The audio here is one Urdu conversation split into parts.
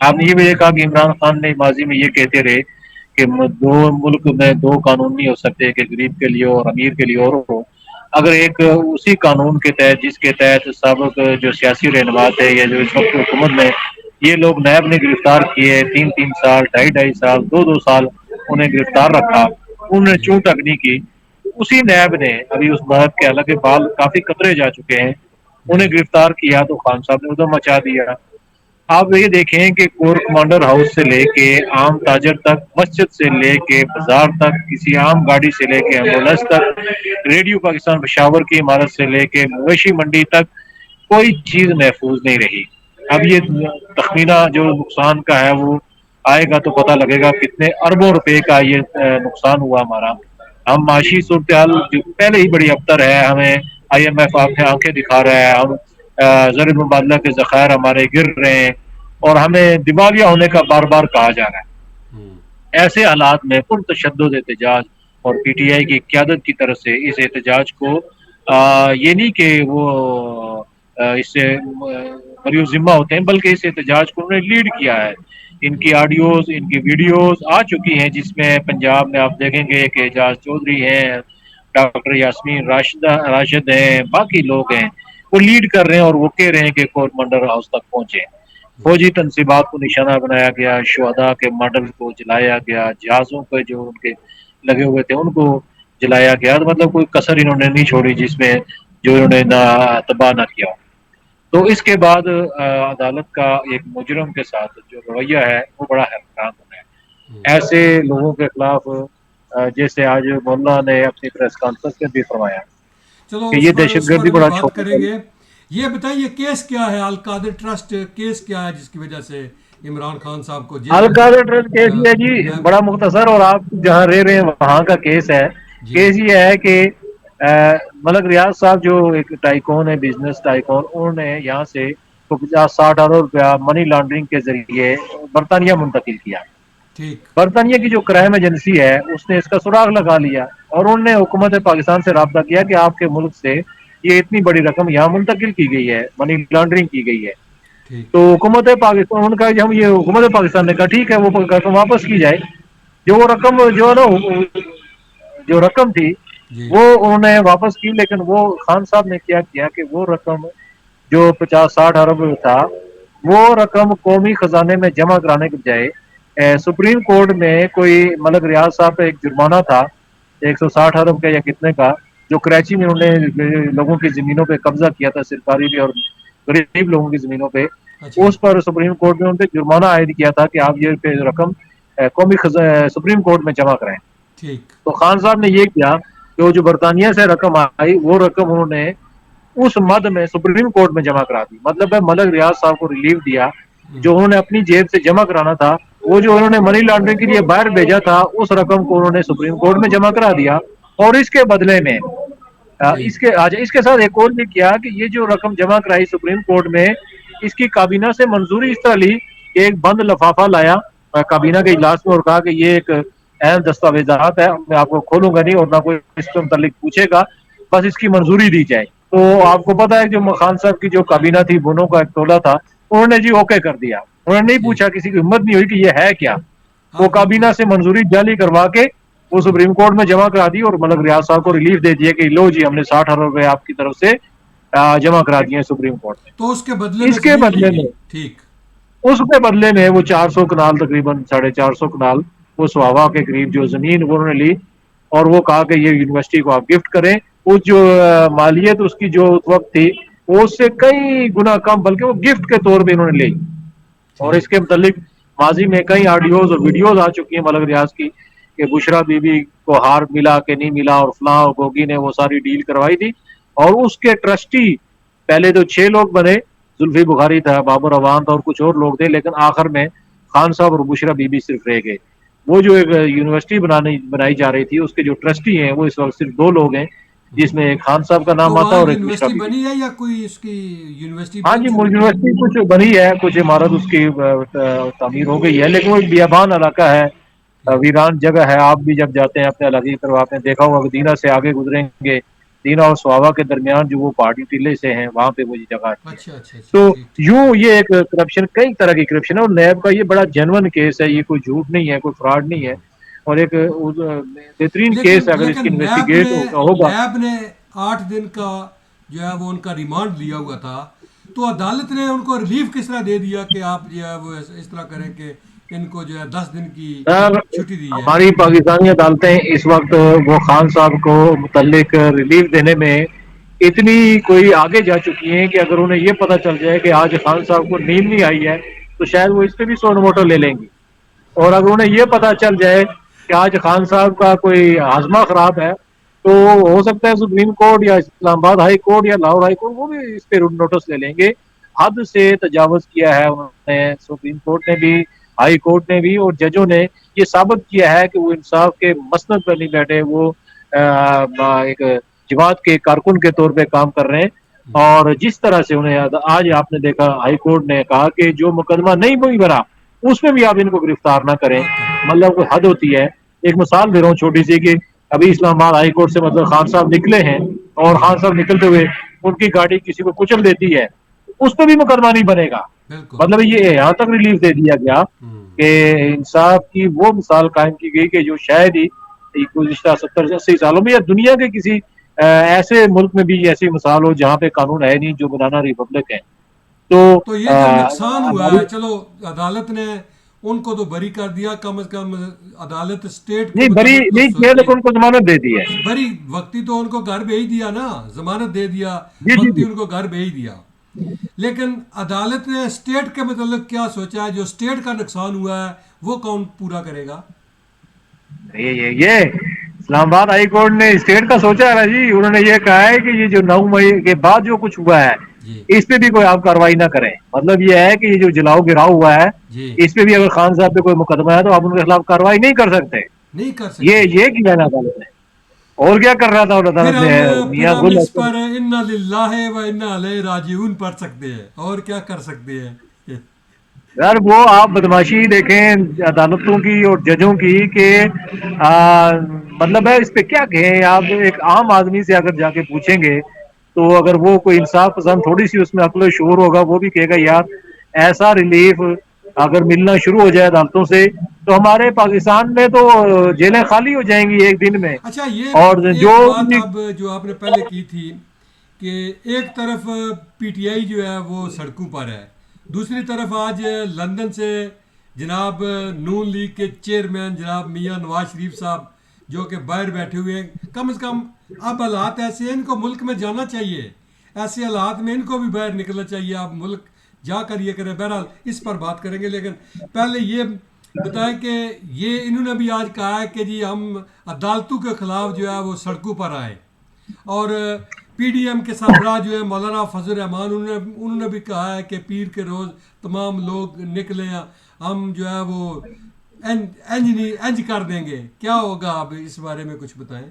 آپ نے یہ بھی کہا کہ عمران خان نے ماضی میں یہ کہتے رہے کہ دو ملک میں دو قانون نہیں ہو سکتے کہ غریب کے لیے اور امیر کے لیے اور ہو. اگر ایک اسی قانون کے تحت جس کے تحت سابق جو سیاسی رہنما تھے یا جو اس وقت حکومت میں یہ لوگ نیب نے گرفتار کیے 3 سال 2.5 سال 2 سال انہیں گرفتار رکھا انہوں نے جی چوں تک نہیں کی. اسی نیب نے ابھی اس نیب کے حالانکہ بال کافی قطرے جا چکے ہیں جی انہیں گرفتار کیا تو خان صاحب نے ادھر مچا دیا. آپ یہ دیکھیں کہ کور کمانڈر ہاؤس سے لے کے عام تاجر تک مسجد سے لے کے بازار تک کسی عام گاڑی سے لے کے ایمبولینس تک ریڈیو پاکستان پشاور کی عمارت سے لے کے مویشی منڈی تک کوئی چیز محفوظ نہیں رہی. اب یہ تخمینہ جو نقصان کا ہے وہ آئے گا تو پتہ لگے گا کتنے اربوں روپے کا یہ نقصان ہوا ہمارا. ہم معاشی صورتحال جو پہلے ہی بڑی ابتر ہے ہمیں آئی ایم ایف آنکھیں دکھا رہا ہے ہم زر مبادلہ کے ذخائر ہمارے گر رہے ہیں اور ہمیں دیوالیہ ہونے کا بار بار کہا جا رہا ہے. ہوں ایسے حالات میں پرتشدد احتجاج اور پی ٹی آئی کی قیادت کی طرف سے اس احتجاج کو یہ نہیں کہ وہ اس سے مریض ذمہ ہوتے ہیں بلکہ اس احتجاج کو انہوں نے لیڈ کیا ہے. ان کی آڈیوز ان کی ویڈیوز آ چکی ہیں جس میں پنجاب میں آپ دیکھیں گے کہ اعجاز چودھری ہیں ڈاکٹر یاسمین راشد ہیں باقی لوگ ہیں وہ لیڈ کر رہے ہیں اور وہ کہہ رہے ہیں کہ کور کمانڈر ہاؤس تک پہنچے. فوجی تنصیبات کو نشانہ بنایا گیا شہداء کے ماڈل کو جلایا گیا جہازوں پہ جو ان کے لگے ہوئے تھے ان کو جلایا گیا مطلب کوئی کسر انہوں نے نہیں چھوڑی جس میں جو انہوں نے تباہ نہ کیا. تو اس کے بعد عدالت کا ایک مجرم کے ساتھ جو رویہ ہے وہ بڑا حیران ہے. ہوں ایسے لوگوں کے خلاف جیسے آج مولانا نے اپنی پریس کانفرنس میں بھی فرمایا چلو کہ اس یہ پر دہشت گردی ابھی بڑا بات کریں چھوٹا. گے. یہ بتائیے کیس کیا ہے القادر ٹرسٹ کیس کیا ہے جس کی وجہ سے عمران خان صاحب کو جیل القادر ٹرسٹ کیس یہ ہے جی میں بڑا مختصر اور آپ جہاں رہ رہے ہیں وہاں کا کیس ہے. جی کیس یہ ہے کہ ملک ریاض صاحب جو ایک ٹائکون ہے بزنس ٹائکون انہوں نے یہاں سے 50-60 ارب روپیہ منی لانڈرنگ کے ذریعے برطانیہ منتقل کیا. ٹھیک برطانیہ کی جو کرائم ایجنسی ہے اس نے اس کا سراغ لگا لیا اور انہوں نے حکومت پاکستان سے رابطہ کیا کہ آپ کے ملک سے یہ اتنی بڑی رقم یہاں منتقل کی گئی ہے منی لانڈرنگ کی گئی ہے. ٹھیک تو حکومت پاکستان ان کا ہم یہ حکومت پاکستان نے کہا ٹھیک ہے وہ رقم واپس کی جائے. جو وہ رقم جو ہے نا جو رقم تھی جی وہ انہوں نے واپس کی لیکن وہ خان صاحب نے کیا کیا کہ وہ رقم جو 50-60 ارب تھا وہ رقم قومی خزانے میں جمع کرانے کے بجائے سپریم کورٹ میں کوئی ملک ریاض صاحب کا ایک جرمانہ تھا 160 ارب کا یا کتنے کا جو کراچی میں انہوں نے لوگوں کی زمینوں پہ قبضہ کیا تھا سرکاری بھی اور غریب لوگوں کی زمینوں پہ اچھا اس پر سپریم کورٹ نے ان پہ جرمانہ عائد کیا تھا کہ آپ یہ رقم قومی سپریم کورٹ میں جمع کرائیں. ٹھیک تو خان صاحب نے یہ کیا کہ وہ جو برطانیہ سے رقم آئی وہ رقم انہوں نے اس مد میں سپریم کورٹ میں جمع کرا دی. مطلب ہے ملک ریاض صاحب کو ریلیف دیا ہوں جو انہوں نے اپنی جیب سے جمع کرانا تھا وہ جو انہوں نے منی لانڈرنگ کے لیے باہر بھیجا تھا اس رقم کو انہوں نے سپریم کورٹ میں جمع کرا دیا. اور اس کے بدلے میں ٹھیک اس کے ساتھ ایک اور بھی کیا کہ یہ جو رقم جمع کرائی سپریم کورٹ میں اس کی کابینہ سے منظوری اس طرح لی کہ ایک بند لفافہ لایا کابینہ کے اجلاس میں اور کہا کہ یہ ایک اہم دستاویزات ہے میں آپ کو کھولوں گا نہیں اور نہ کوئی اس کے متعلق پوچھے گا بس اس کی منظوری دی جائے. تو آپ کو پتا ہے جو خان صاحب کی جو کابینہ تھی بونوں کا ایک ٹولہ تھا انہوں نے جی اوکے کر دیا. انہوں نے نہیں ٹھیک پوچھا کسی کی ہمت نہیں ہوئی کہ یہ ہے کیا. ہاں وہ بالکل کابینہ سے منظوری جعلی کروا کے وہ سپریم کورٹ میں جمع کرا دی اور ملک ریاض صاحب کو ریلیف دے دیا کہ لو جی ہم نے 60 ارب روپے آپ کی طرف سے جمع کرا دیے سپریم کورٹ میں. تو اس کے بدلے میں اس کے زمین لی بدلے گئی میں ٹھیک اس کے بدلے میں وہ 400 کنال تقریباً 450 کنال وہ سواوا کے قریب جو زمین وہ انہوں نے لی اور وہ کہا کہ یہ یونیورسٹی کو آپ گفٹ کریں. اس جو مالیت اس کی جو اس وقت تھی وہ اس سے کئی گنا کم بلکہ وہ گفٹ کے طور پہ انہوں نے لی. اور اس ٹھیک کے متعلق ماضی میں کئی آڈیوز اور ویڈیوز آ چکی ہیں ملک ریاض کی کہ بشرا بی بی کو ہار ملا کہ نہیں ملا اور فلاں اور گوگی نے وہ ساری ڈیل کروائی تھی. اور اس کے ٹرسٹی پہلے تو 6 لوگ بنے زلفی بخاری تھا بابر اوان تھا اور کچھ اور لوگ تھے لیکن آخر میں خان صاحب اور بشرا بی بی صرف رہ گئے. وہ جو ایک یونیورسٹی بنائی جا رہی تھی اس کے جو ٹرسٹی ہیں وہ اس وقت صرف 2 لوگ ہیں جس میں ایک خان صاحب کا تو نام آتا ہے وہاں اور ایک بشرا یونیورسٹی بی بی. بنی ہے یا کوئی اس کی یونیورسٹی ہاں بن جی چکی یونیورسٹی کچھ بنی ہے کچھ عمارت اس کی تعمیر ہو گئی ہے لیکن وہ ایک بیابان علاقہ ہے ٹھیک ویران جگہ ہے. آپ بھی جب جاتے ہیں اپنے علاقے کی طرف آپ نے دیکھا ہوگا مدینہ سے آگے گزریں گے مدینہ اور سواوا کے درمیان جو وہ پہاڑی ٹیلے سے ہیں وہاں پہ وہ یہ جگہ ہے. اچھا اچھا اچھا، تو ٹھیک ٹھیک. یوں یہ ایک کرپشن، کئی طرح کی کرپشن ہے، اور نیب کا یہ بڑا جینون کیس ہے، یہ کوئی جھوٹ نہیں ہے، کوئی فراڈ نہیں ہے، اور ایک بہترین کیس ہے. اگر اس کی لیکن انویسٹیگیٹ ہوگا. نیب نے 8 دن کا جو ہے وہ ان کا ریمانڈ لیا ہوا تھا، تو عدالت نے ان کو ریلیف کس طرح دے دیا کہ آپ جو ہے وہ اس طرح کریں کہ ان کو جو ہے 10 دن کی چھٹی دی ہے؟ ہماری پاکستانی عدالتیں اس وقت وہ خان صاحب کو متعلق ریلیف دینے میں اتنی کوئی آگے جا چکی ہیں کہ اگر انہیں یہ پتہ چل جائے کہ آج خان صاحب کو نیند نہیں آئی ہے تو شاید وہ اس پہ بھی سو موٹو لے لیں گی. اور اگر انہیں یہ پتہ چل جائے کہ آج خان صاحب کا کوئی ہاضمہ خراب ہے تو ہو سکتا ہے سپریم کورٹ یا اسلام آباد ہائی کورٹ یا لاہور ہائی کورٹ وہ بھی اس پہ نوٹس لے لیں گے. حد سے تجاوز کیا ہے انہوں نے، سپریم کورٹ نے بھی، ہائی کورٹ نے بھی، اور ججوں نے یہ ثابت کیا ہے کہ وہ انصاف کے مسند پر نہیں بیٹھے، وہ ایک جماعت کے کارکن کے طور پہ کام کر رہے ہیں. اور جس طرح سے انہیں آج آپ نے دیکھا ہائی کورٹ نے کہا کہ جو مقدمہ نہیں بھی بھرا اس میں بھی آپ ان کو گرفتار نہ کریں، نہ کریں. مطلب کوئی حد ہوتی ہے. ایک مثال دے رہا ہوں چھوٹی سی کہ ابھی اسلام آباد ہائی کورٹ سے مطلب خان صاحب نکلے ہیں، اور خان صاحب نکلتے ہوئے ان کی گاڑی کسی کو کچل دیتی ہے، اس پہ بھی مقدمہ نہیں بنے گا. بالکل. مطلب یہ یہاں تک ریلیف دے دیا گیا کہ انصاف کی وہ مثال قائم کی گئی کہ جو شاید ہی گزشتہ 70-80 سالوں میں یا دنیا کے کسی ایسے ملک میں بھی ایسی مثال ہو جہاں پہ قانون ہے نہیں، جو بنانا ریپبلک ہے. تو یہ جو نقصان ہوا ہے، چلو عدالت نے ان کو تو بری کر دیا، کم از کم عدالت اسٹیٹ کے نہیں بری متعلق تو نہیں کیا، لیکن ان کو ضمانت دے دی ہے. بری وقتی تو ان کو گھر بھیج دیا نا، ضمانت دے دیا، جی وقتی جی ان کو گھر بھیج دیا. لیکن عدالت نے اسٹیٹ کے متعلق کیا سوچا ہے؟ جو اسٹیٹ کا نقصان ہوا ہے وہ کون پورا کرے گا؟ یہ اسلام آباد ہائی کورٹ نے اسٹیٹ کا سوچا ہے نا جی. انہوں نے یہ کہا ہے کہ یہ جو 9 مئی کے بعد جو کچھ ہوا ہے جی اس پہ بھی کوئی آپ کاروائی نہ کریں. مطلب یہ ہے کہ یہ جو جلاؤ گراؤ ہوا ہے جی اس پہ بھی اگر خان صاحب پہ کوئی مقدمہ ہے تو آپ ان کے خلاف کاروائی نہیں کر سکتے. نہیں کر سکتے. یہ کیا ہے عدالت نے، اور کیا کر رہا تھا عدالت نے؟ پھر میاں ہم گل اس پر انا للہ و انا الیہ راجعون پڑھ سکتے ہیں، اور کیا کر سکتے ہیں؟ یار وہ آپ بدماشی دیکھیں عدالتوں کی اور ججوں کی کہ مطلب ہے اس پہ کیا کہیں آپ. ایک عام آدمی سے اگر جا کے پوچھیں گے تو اگر وہ کوئی انصاف پسند تھوڑی سی اس میں عقل و شعور ہوگا وہ بھی کہے گا یار ایسا ریلیف اگر ملنا شروع ہو جائے عدالتوں سے تو ہمارے پاکستان میں تو جیلیں خالی ہو جائیں گی ایک دن میں. اچھا، یہ اور ایک جو بات اب جو آپ نے پہلے کی تھی کہ ایک طرف پی ٹی آئی جو ہے وہ سڑکوں پر ہے، دوسری طرف آج لندن سے جناب نون لیگ کے چیئرمین جناب میاں نواز شریف صاحب جو کہ باہر بیٹھے ہوئے ہیں. کم از کم اب حالات ایسے ہیں، ان کو ملک میں جانا چاہیے، ایسے حالات میں ان کو بھی باہر نکلنا چاہیے. آپ ملک جا کر یہ کریں. بہرحال اس پر بات کریں گے، لیکن پہلے یہ بتائیں کہ یہ انہوں نے بھی آج کہا ہے کہ جی ہم عدالتوں کے خلاف جو ہے وہ سڑکوں پر آئے، اور پی ڈی ایم کے سربراہ جو ہے مولانا فضل الرحمان انہوں نے بھی کہا ہے کہ پیر کے روز تمام لوگ نکلیں، ہم جو ہے وہ انج کر دیں گے. کیا ہوگا؟ آپ اس بارے میں کچھ بتائیں.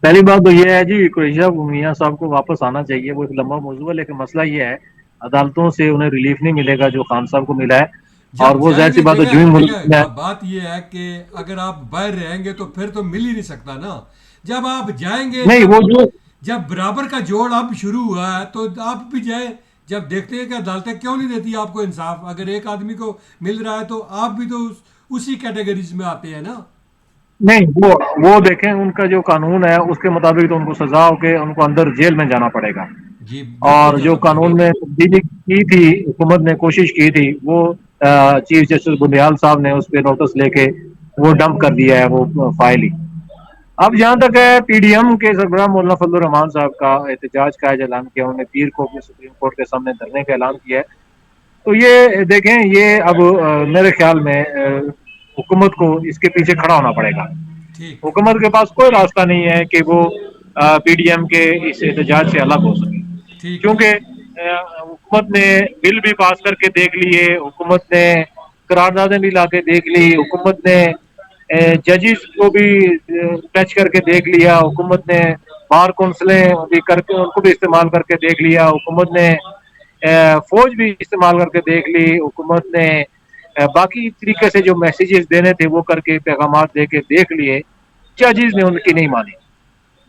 پہلی بات تو یہ ہے جی قریشہ میاں صاحب کو واپس آنا چاہیے، وہ ایک لمبا موضوع ہے، لیکن مسئلہ یہ ہے عدالتوں سے انہیں ریلیف نہیں ملے گا جو خان صاحب کو ملا ہے. اور جب وہ ظاہر جائیں سی گے بات ہے جو ہی ملک میں جگہ بات یہ ہے کہ اگر آپ باہر رہیں گے تو پھر تو مل ہی نہیں سکتا نا. جب آپ جائیں گے، نہیں وہ جو جب برابر کا جوڑ اب شروع ہوا ہے تو آپ بھی جائیں. جب دیکھتے ہیں کہ عدالتیں کیوں نہیں دیتی آپ کو انصاف، اگر ایک آدمی کو مل رہا ہے تو آپ بھی تو اسی کیٹیگریز میں آتے ہیں نا. نہیں وہ دیکھیں ان کا جو قانون ہے اس کے مطابق تو ان کو سزا ہو کے ان کو اندر جیل میں جانا پڑے گا. جی بالکل اور جو جانا پڑے گا. قانون میں تبدیلی کی تھی حکومت نے کوشش کی تھی وہ چیف جسٹس بندیال صاحب نے اس پہ نوٹس لے کے وہ ڈمپ کر دیا ہے وہ فائل ہی. اب جہاں تک ہے پی ڈی ایم کے سربراہ مولانا فضل الرحمان صاحب کا احتجاج کا اعلان کیا، انہوں نے پیر کو بھی سپریم کورٹ کے سامنے دھرنے کا اعلان کیا ہے. تو یہ دیکھیں یہ اب میرے خیال میں حکومت کو اس کے پیچھے کھڑا ہونا پڑے گا. ٹھیک حکومت کے پاس کوئی راستہ نہیں ہے کہ وہ پی ڈی ایم کے اس احتجاج سے الگ ہو سکے، ٹھیک کیونکہ حکومت نے بل بھی پاس کر کے دیکھ لیے، حکومت نے قراردادیں بھی لا کے دیکھ لی، حکومت نے ججز کو بھی ٹچ کر کے دیکھ لیا، حکومت نے بار کونسلیں بھی کر کے ان کو بھی استعمال کر کے دیکھ لیا، حکومت نے فوج بھی استعمال کر کے دیکھ لی، حکومت نے باقی طریقے سے جو میسیجز دینے تھے وہ کر کے پیغامات دے کے دیکھ لیے. ججز نے ان کی نہیں مانی.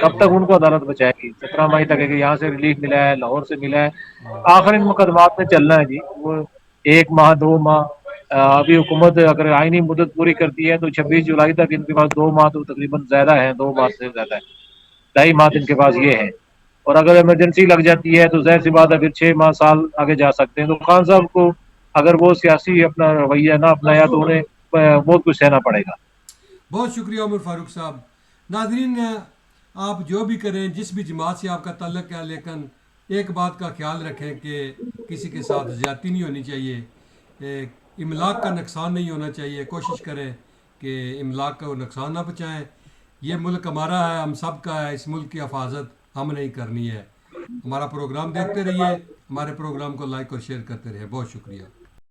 کب تک ان کو عدالت بچائے گی؟ 17 مئی تک ہے کہ یہاں سے ریلیف ملا ہے، لاہور سے ملا ہے، آخر ان مقدمات میں چلنا ہے جی۔ وہ 1 ماہ 2 ماہ ابھی حکومت اگر آئینی مدت پوری کرتی ہے تو 26 جولائی تک ان کے پاس 2 ماہ تو تقریباً زیادہ ہے، 2 ماہ سے زیادہ ہے، 2.5 ماہ ان کے پاس یہ ہے۔ اور اگر ایمرجنسی لگ جاتی ہے تو ظاہر سی بات ہے پھر 6 ماہ سال آگے جا سکتے ہیں۔ تو خان صاحب کو اگر وہ سیاسی اپنا رویہ نہ اپنایا تو انہیں بہت کچھ سہنا پڑے گا۔ بہت شکریہ عمر فاروق صاحب۔ ناظرین، آپ جو بھی کریں، جس بھی جماعت سے آپ کا تعلق ہے، لیکن ایک بات کا خیال رکھیں کہ کسی کے ساتھ زیادتی نہیں ہونی چاہیے، املاک کا نقصان نہیں ہونا چاہیے۔ کوشش کریں کہ املاک کو نقصان نہ پہنچائیں۔ یہ ملک ہمارا ہے، ہم سب کا ہے، اس ملک کی حفاظت ہم نہیں کرنی ہے۔ ہمارا پروگرام دیکھتے رہیے، ہمارے پروگرام کو لائک اور شیئر کرتے رہے۔ بہت شکریہ۔